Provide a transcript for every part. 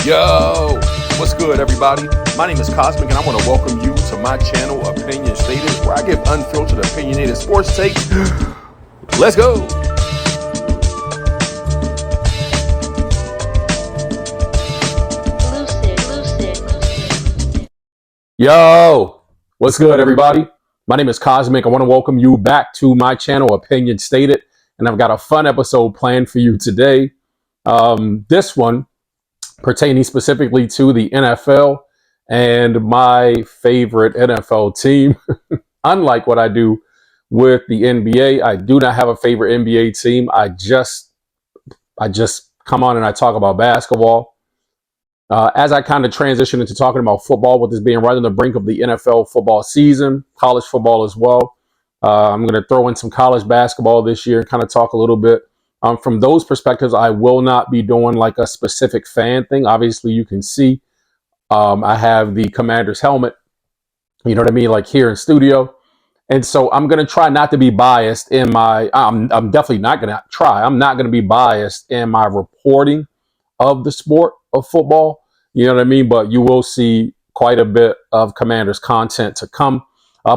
Yo, what's good, everybody? My name is Cosmic, and I want to welcome you to my channel, Opinion Stated, where I give unfiltered, opinionated sports takes. Let's go. Yo, what's good, everybody? My name is Cosmic. I want to welcome you back to my channel, Opinion Stated, and I've got a fun episode planned for you today. This one pertaining specifically to the NFL and my favorite NFL team. Unlike what I do with the NBA, I do not have a favorite NBA team. I just come on and I talk about basketball. As I kind of transition into talking about football, with this being right on the brink of the NFL football season, college football as well, I'm going to throw in some college basketball this year and kind of talk a little bit. From those perspectives, I will not be doing like a specific fan thing. Obviously, you can see I have the Commanders helmet, you know what I mean, like here in studio. And so I'm going to try not to be biased in my, I'm definitely not going to try. I'm not going to be biased in my reporting of the sport of football, you know what I mean? But you will see quite a bit of Commanders content to come.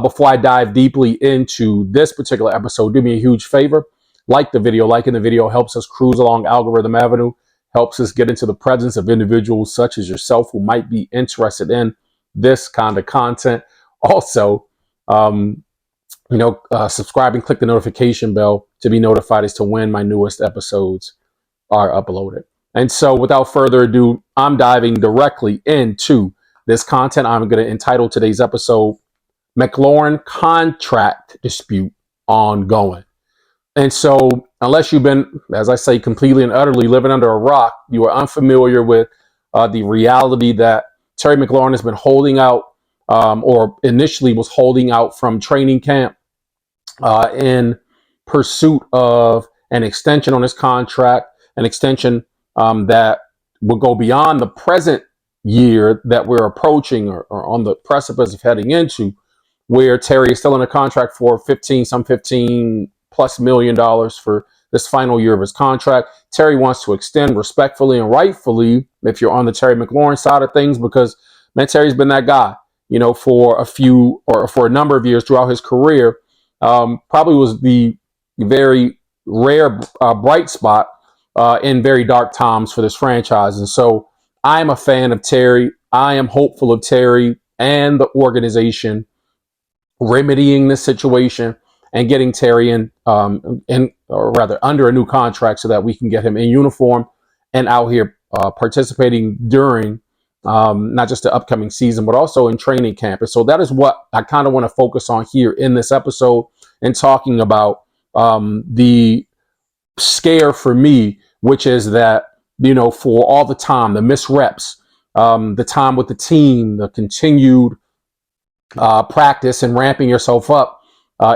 Before I dive deeply into this particular episode, do me a huge favor. Like the video. Liking the video helps us cruise along algorithm avenue, helps us get into the presence of individuals such as yourself who might be interested in this kind of content. Also, subscribe and click the notification bell to be notified as to when my newest episodes are uploaded. And so without further ado, I'm diving directly into this content. I'm going to entitle today's episode, McLaurin Contract Dispute Ongoing. And so unless you've been, as I say, completely and utterly living under a rock, you are unfamiliar with the reality that Terry McLaurin has been holding out, or initially was holding out from training camp in pursuit of an extension on his contract, an extension that will go beyond the present year that we're approaching or on the precipice of heading into, where Terry is still in a contract for 15+ million for this final year of his contract. Terry wants to extend respectfully and rightfully, if you're on the Terry McLaurin side of things, because man, Terry's been that guy, you know, for a number of years throughout his career. Probably was the very rare bright spot in very dark times for this franchise. And so I am a fan of Terry. I am hopeful of Terry and the organization remedying this situation and getting Terry under a new contract so that we can get him in uniform and out here participating during not just the upcoming season, but also in training camp. And so that is what I kind of want to focus on here in this episode and talking about the scare for me, which is that, you know, for all the time, the misreps, the time with the team, the continued practice and ramping yourself up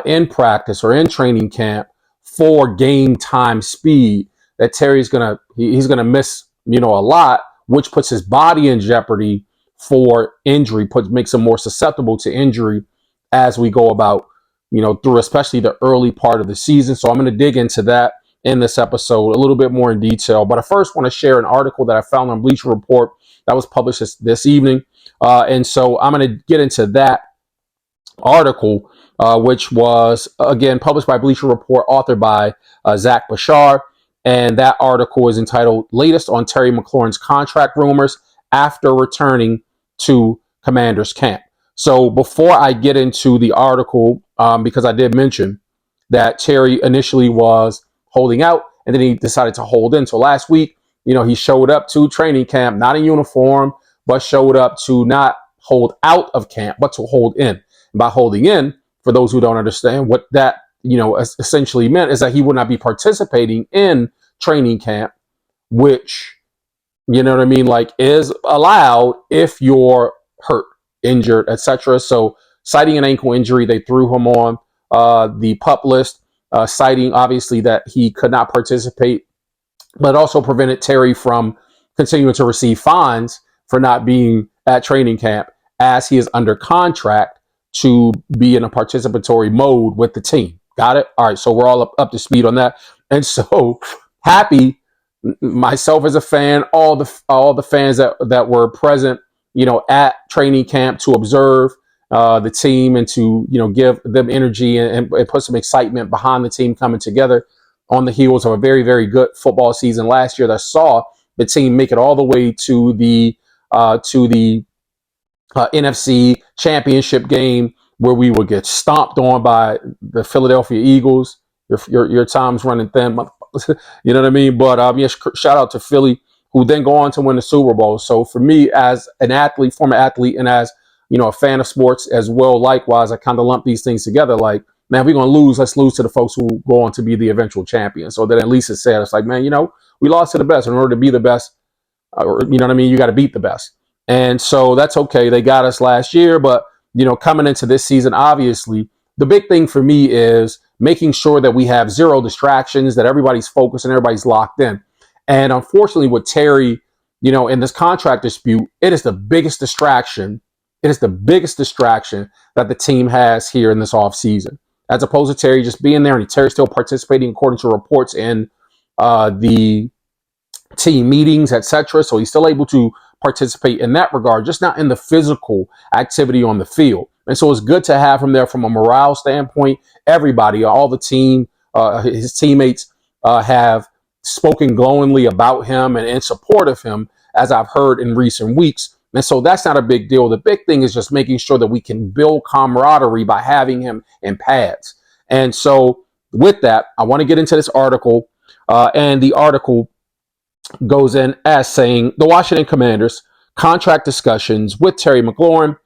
in practice or in training camp for game time speed, that Terry's he's gonna miss, you know, a lot, which puts his body in jeopardy for injury, makes him more susceptible to injury as we go about, you know, through especially the early part of the season. So I'm going to dig into that in this episode a little bit more in detail. But I first want to share an article that I found on Bleacher Report that was published this evening. And so I'm going to get into that article, which was, again, published by Bleacher Report, authored by Zach Bashar. And that article is entitled Latest on Terry McLaurin's Contract Rumors After Returning to Commanders Camp. So before I get into the article, because I did mention that Terry initially was holding out and then he decided to hold in. So last week, you know, he showed up to training camp, not in uniform, but showed up to not hold out of camp, but to hold in. And by holding in, for those who don't understand what that, you know, essentially meant, is that he would not be participating in training camp, which, you know what I mean, like is allowed if you're hurt, injured, etc. So citing an ankle injury, they threw him on the PUP list, citing obviously that he could not participate, but also prevented Terry from continuing to receive fines for not being at training camp, as he is under contract to be in a participatory mode with the team. Got it? All right. So we're all up to speed on that. And so happy myself as a fan, all the fans that were present, at training camp to observe the team and to give them energy and put some excitement behind the team coming together on the heels of a very, very good football season last year that saw the team make it all the way to the NFC Championship game, where we would get stomped on by the Philadelphia Eagles. Your time's running thin, you know what I mean? But yes, shout out to Philly, who then go on to win the Super Bowl. So for me, as an athlete, former athlete, and as a fan of sports as well, likewise, I kind of lump these things together. Like, man, if we're gonna lose, let's lose to the folks who go on to be the eventual champion. So then at least it's said, it's like, man, we lost to the best. In order to be the best, or you know what I mean, you got to beat the best. And so that's okay. They got us last year, but coming into this season, obviously, the big thing for me is making sure that we have zero distractions, that everybody's focused and everybody's locked in. And unfortunately, with Terry, in this contract dispute, it is the biggest distraction. It is the biggest distraction that the team has here in this offseason, as opposed to Terry just being there, and Terry's still participating according to reports in the team meetings, etc. So he's still able to participate in that regard, just not in the physical activity on the field. And so it's good to have him there from a morale standpoint. Everybody, all the team, his teammates have spoken glowingly about him and in support of him, as I've heard in recent weeks. And so that's not a big deal. The big thing is just making sure that we can build camaraderie by having him in pads. And so with that, I want to get into this article. And the article goes in as saying the Washington Commanders contract discussions with Terry McLaurin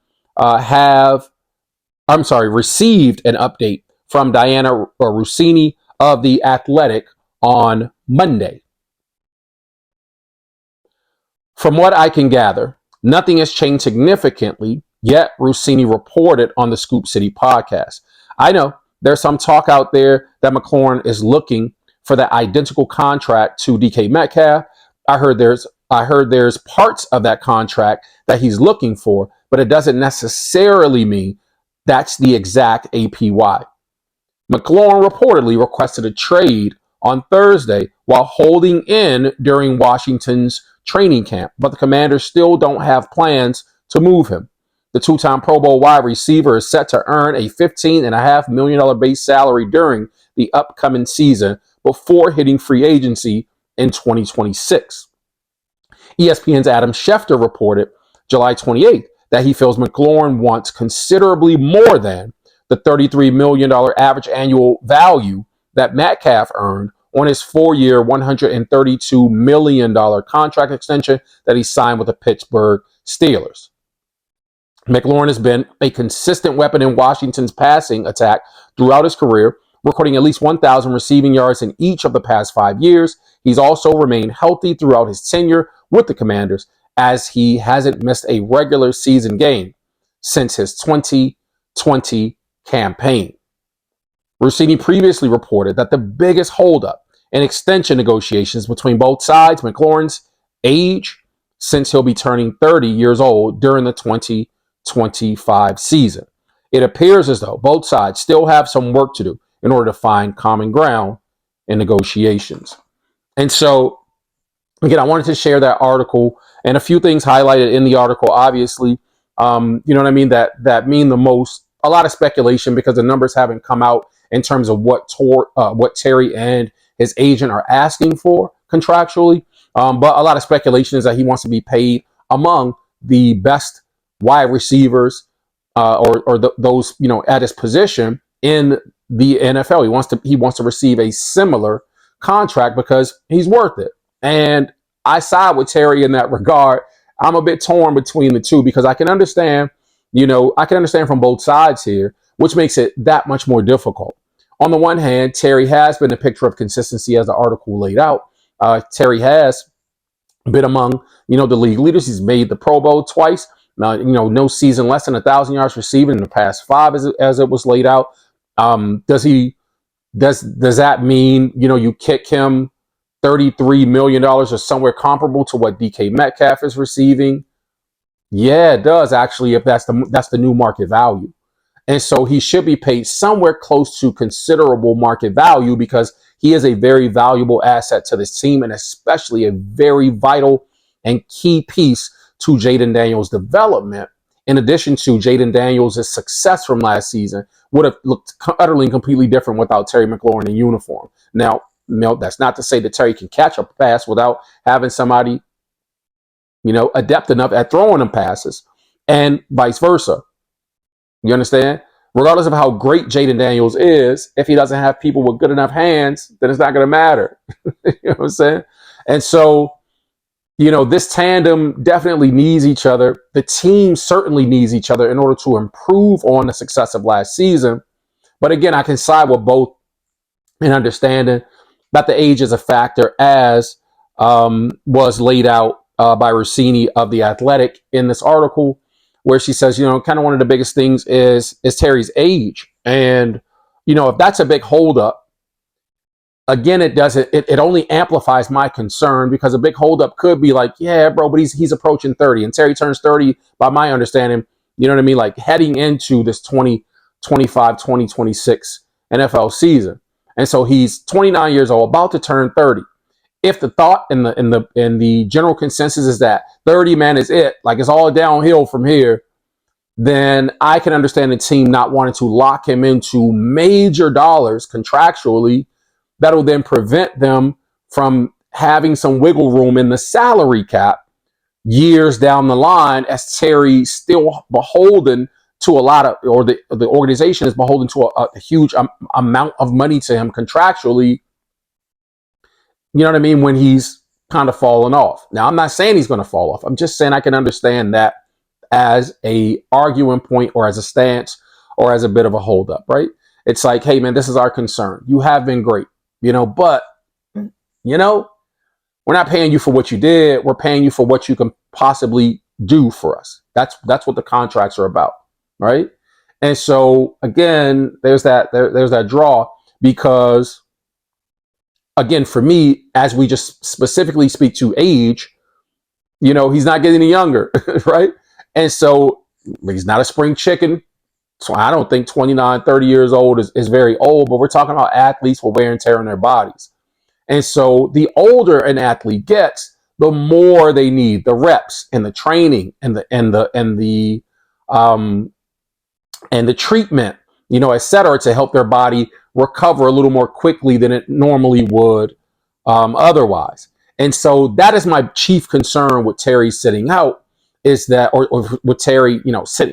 received an update from Diana Russini of The Athletic on Monday. From what I can gather, nothing has changed significantly, yet Russini reported on the Scoop City podcast. I know there's some talk out there that McLaurin is looking for the identical contract to DK Metcalf. I heard there's parts of that contract that he's looking for, but it doesn't necessarily mean that's the exact APY. McLaurin reportedly requested a trade on Thursday while holding in during Washington's training camp, but the Commanders still don't have plans to move him. The two-time Pro Bowl wide receiver is set to earn a $15.5 million base salary during the upcoming season before hitting free agency in 2026. ESPN's Adam Schefter reported July 28th that he feels McLaurin wants considerably more than the $33 million average annual value that Metcalf earned on his 4-year, $132 million contract extension that he signed with the Pittsburgh Steelers. McLaurin has been a consistent weapon in Washington's passing attack throughout his career, recording at least 1,000 receiving yards in each of the past 5 years. He's also remained healthy throughout his tenure with the Commanders, as he hasn't missed a regular season game since his 2020 campaign. Russini previously reported that the biggest holdup in extension negotiations between both sides, McLaurin's age, since he'll be turning 30 years old during the 2025 season. It appears as though both sides still have some work to do in order to find common ground in negotiations. And so, again, I wanted to share that article and a few things highlighted in the article, obviously, you know what I mean, that mean the most. A lot of speculation because the numbers haven't come out in terms of what Terry and his agent are asking for contractually. But a lot of speculation is that he wants to be paid among the best wide receivers or those, at his position in the NFL. He wants to receive a similar contract because he's worth it. And I side with Terry in that regard. I'm a bit torn between the two because I can understand from both sides here, which makes it that much more difficult. On the one hand, Terry has been a picture of consistency, as the article laid out. Terry has been among, the league leaders. He's made the Pro Bowl twice. No season less than 1,000 yards receiving in the past 5, as it was laid out. Does that mean, you kick him $33 million or somewhere comparable to what DK Metcalf is receiving? Yeah, it does actually, if that's the new market value. And so he should be paid somewhere close to considerable market value because he is a very valuable asset to this team and especially a very vital and key piece to Jaden Daniels' development. In addition to Jaden Daniels' success from last season would have looked utterly and completely different without Terry McLaurin in uniform. Now, that's not to say that Terry can catch a pass without having somebody, adept enough at throwing them passes and vice versa. You understand? Regardless of how great Jaden Daniels is, if he doesn't have people with good enough hands, then it's not going to matter. You know what I'm saying? And so, this tandem definitely needs each other. The team certainly needs each other in order to improve on the success of last season. But again, I can side with both in understanding that the age is a factor, as was laid out by Rossini of The Athletic in this article, where she says, kind of one of the biggest things is Terry's age. And, if that's a big holdup, again, it only amplifies my concern, because a big holdup could be like, yeah, bro, but he's approaching 30 and Terry turns 30 by my understanding, you know what I mean? Like heading into this 2025, 2026 NFL season. And so he's 29 years old, about to turn 30. If the thought in the general consensus is that 30, man, is it, like it's all downhill from here, then I can understand the team not wanting to lock him into major dollars contractually that'll then prevent them from having some wiggle room in the salary cap years down the line, as Terry's still beholden to a lot of, or the organization is beholden to a huge amount of money to him contractually. You know what I mean? When he's kind of fallen off. Now, I'm not saying he's going to fall off. I'm just saying I can understand that as a arguing point or as a stance or as a bit of a holdup, right? It's like, hey, man, this is our concern. You have been great, but, we're not paying you for what you did. We're paying you for what you can possibly do for us. That's what the contracts are about, right? And so, again, there's that draw, because again, for me, as we just specifically speak to age, he's not getting any younger, right? And so he's not a spring chicken. So I don't think 29, 30 years old is very old, but we're talking about athletes with wear and tear on their bodies. And so the older an athlete gets, the more they need the reps and the training and the treatment, et cetera, to help their body recover a little more quickly than it normally would otherwise. And so that is my chief concern with Terry sitting out, is that, or with Terry,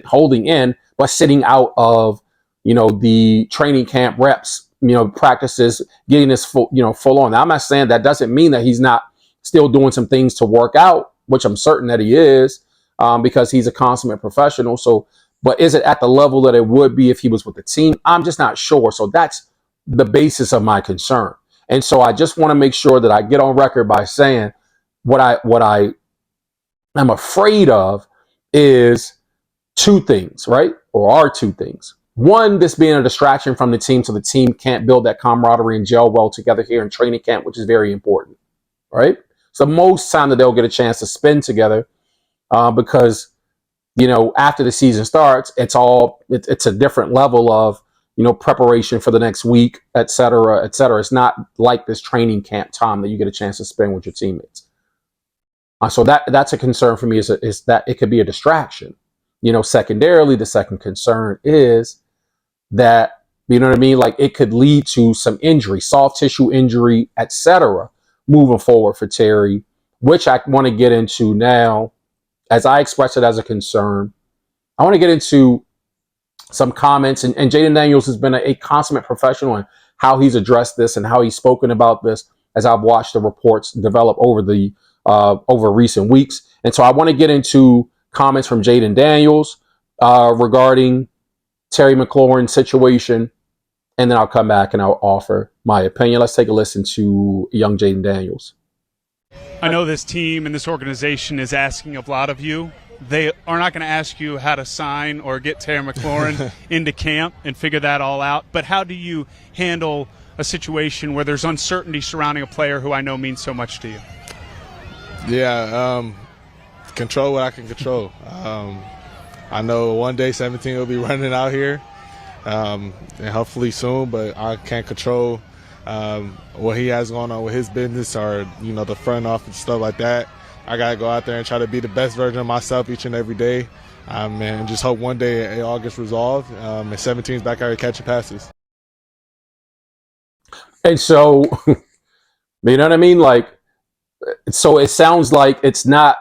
holding in, but sitting out of, the training camp reps, practices, getting this full on. Now, I'm not saying that doesn't mean that he's not still doing some things to work out, which I'm certain that he is, because he's a consummate professional. So, but is it at the level that it would be if he was with the team? I'm just not sure. So that's the basis of my concern. And so I just want to make sure that I get on record by saying what I am afraid of is two things, right? Or are two things. One, this being a distraction from the team, so the team can't build that camaraderie and gel well together here in training camp, which is very important, right? So most time that they'll get a chance to spend together, because after the season starts, it's a different level of preparation for the next week, et cetera, et cetera. It's not like this training camp time that you get a chance to spend with your teammates. So that's a concern for me, is that it could be a distraction. Secondarily, the second concern is that, like it could lead to some injury, soft tissue injury, et cetera, moving forward for Terry, which I want to get into now. As I expressed it as a concern, I want to get into some comments, and Jaden Daniels has been a consummate professional in how he's addressed this and how he's spoken about this as I've watched the reports develop over recent weeks. And so I want to get into comments from Jaden Daniels regarding Terry McLaurin's situation, and then I'll come back and I'll offer my opinion. Let's take a listen to young Jaden Daniels. I know this team and this organization is asking a lot of you. They are not going to ask you how to sign or get Terry McLaurin into camp and figure that all out. But how do you handle a situation where there's uncertainty surrounding a player who I know means so much to you? Yeah, control what I can control. I know one day 17 will be running out here, and hopefully soon. But I can't control what he has going on with his business or the front office stuff like that. I gotta go out there and try to be the best version of myself each and every day, and just hope one day it all gets resolved. And 17's back out here catching passes. And so, you know what I mean? Like, so it sounds like it's not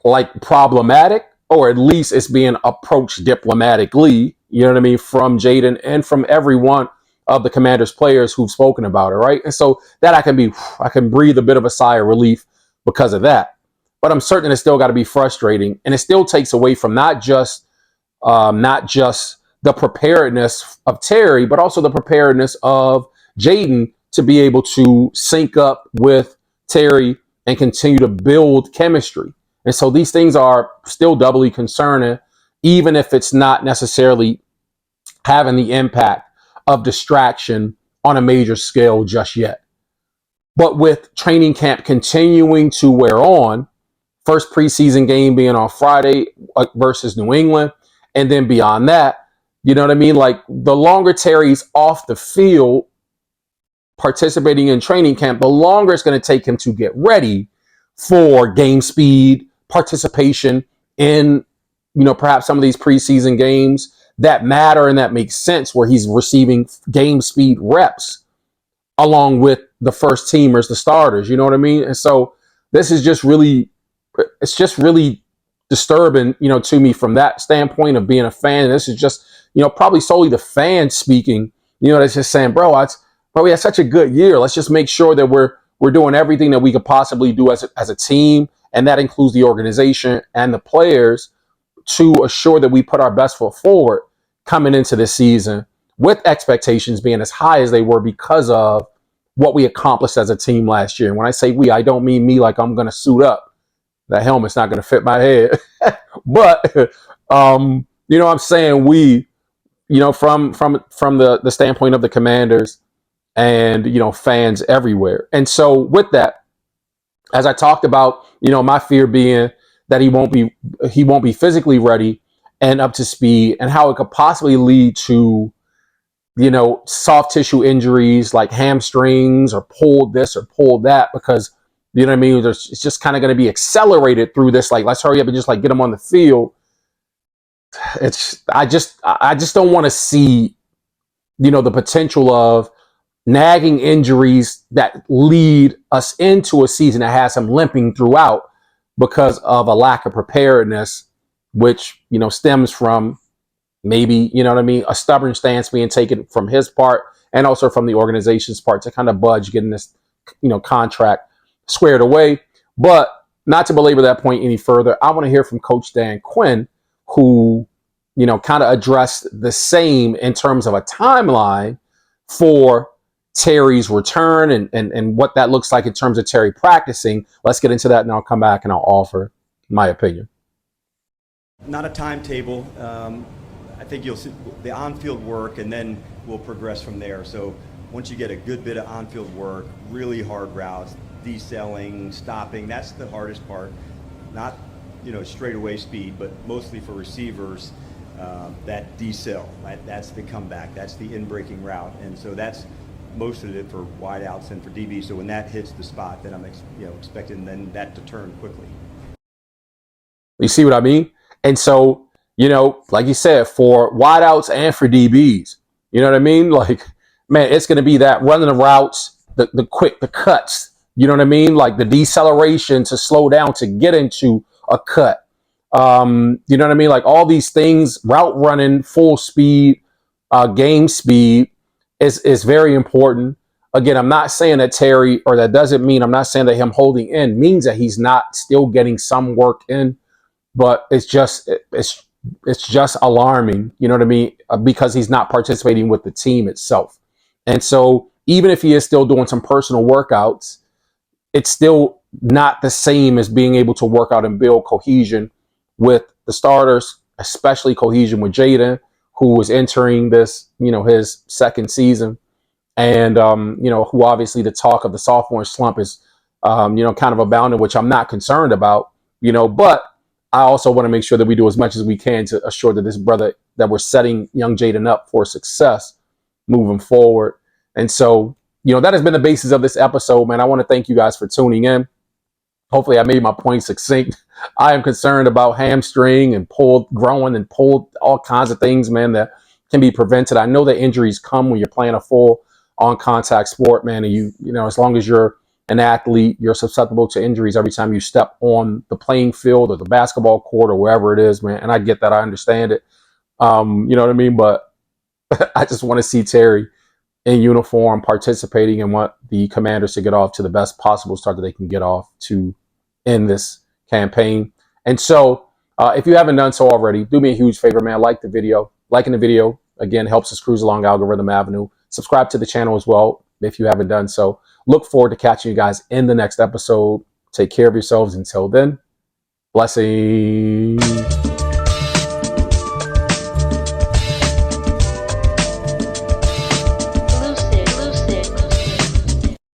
like problematic, or at least it's being approached diplomatically, you know what I mean, from Jaden and from every one of the Commanders players who've spoken about it, right? And so that I can breathe a bit of a sigh of relief because of that. But I'm certain it's still got to be frustrating, and it still takes away from not just the preparedness of Terry, but also the preparedness of Jaden to be able to sync up with Terry and continue to build chemistry. And so these things are still doubly concerning, even if it's not necessarily having the impact of distraction on a major scale just yet. But with training camp continuing to wear on, first preseason game being on Friday versus New England, and then beyond that, you know what I mean? Like, the longer Terry's off the field participating in training camp, the longer it's going to take him to get ready for game speed, participation in, perhaps some of these preseason games that matter and that make sense, where he's receiving game speed reps along with the first teamers, the starters, you know what I mean? And so this is just really, it's just really disturbing, to me from that standpoint of being a fan. This is just, probably solely the fan speaking, that's just saying, bro, we had such a good year. Let's just make sure that we're doing everything that we could possibly do as a team. And that includes the organization and the players, to assure that we put our best foot forward coming into this season, with expectations being as high as they were because of what we accomplished as a team last year. And when I say we, I don't mean me like I'm going to suit up. That helmet's not going to fit my head. But, I'm saying we, from the standpoint of the Commanders and, fans everywhere. And so with that, as I talked about, my fear being that he won't be physically ready and up to speed, and how it could possibly lead to, soft tissue injuries like hamstrings or pulled this or pulled that, because, you know what I mean? It's just kind of going to be accelerated through this. Like, let's hurry up and just get him on the field. I just don't want to see, the potential of nagging injuries that lead us into a season that has him limping throughout because of a lack of preparedness, which, stems from maybe, a stubborn stance being taken from his part and also from the organization's part to kind of budge getting this, contract squared away. But not to belabor that point any further, I want to hear from Coach Dan Quinn, who, kind of addressed the same in terms of a timeline for Terry's return and what that looks like in terms of Terry practicing. Let's get into that, and I'll come back and I'll offer my opinion. Not a timetable. I think you'll see the on-field work, and then we'll progress from there. So once you get a good bit of on-field work, really hard routes, decelling, stopping, that's the hardest part. Not, straightaway speed, but mostly for receivers, that decel, that's the comeback, that's the in-breaking route. And so that's most of it for wideouts and for DB. So when that hits the spot, then I'm expecting then that to turn quickly. You see what I mean? And so, like you said, for wideouts and for DBs, you know what I mean? Like, man, it's going to be that running the routes, the cuts, you know what I mean? Like the deceleration to slow down to get into a cut. You know what I mean? Like all these things, route running, full speed, game speed is very important. Again, I'm not saying that Terry, or that doesn't mean, I'm not saying that him holding in means that he's not still getting some work in, but it's just alarming, you know what I mean? Because he's not participating with the team itself. And so even if he is still doing some personal workouts, it's still not the same as being able to work out and build cohesion with the starters, especially cohesion with Jaden, who is entering this, his second season. And, who obviously the talk of the sophomore slump is, kind of abounding, which I'm not concerned about, but I also want to make sure that we do as much as we can to assure that this brother, that we're setting young Jaden up for success moving forward. And so, you know, that has been the basis of this episode, man. I want to thank you guys for tuning in. Hopefully I made my point succinct. I am concerned about hamstring and growing and pulled, all kinds of things, man, that can be prevented. I know that injuries come when you're playing a full on contact sport, man. And you know, as long as you're an athlete, you're susceptible to injuries every time you step on the playing field or the basketball court or wherever it is, man. And I get that. I understand it. You know what I mean? But I just want to see Terry in uniform participating and want the Commanders to get off to the best possible start that they can get off to end this campaign. And so if you haven't done so already, do me a huge favor, man. Like the video. Liking the video, again, helps us cruise along Algorithm Avenue. Subscribe to the channel as well if you haven't done so. Look forward to catching you guys in the next episode. Take care of yourselves. Until then, blessings.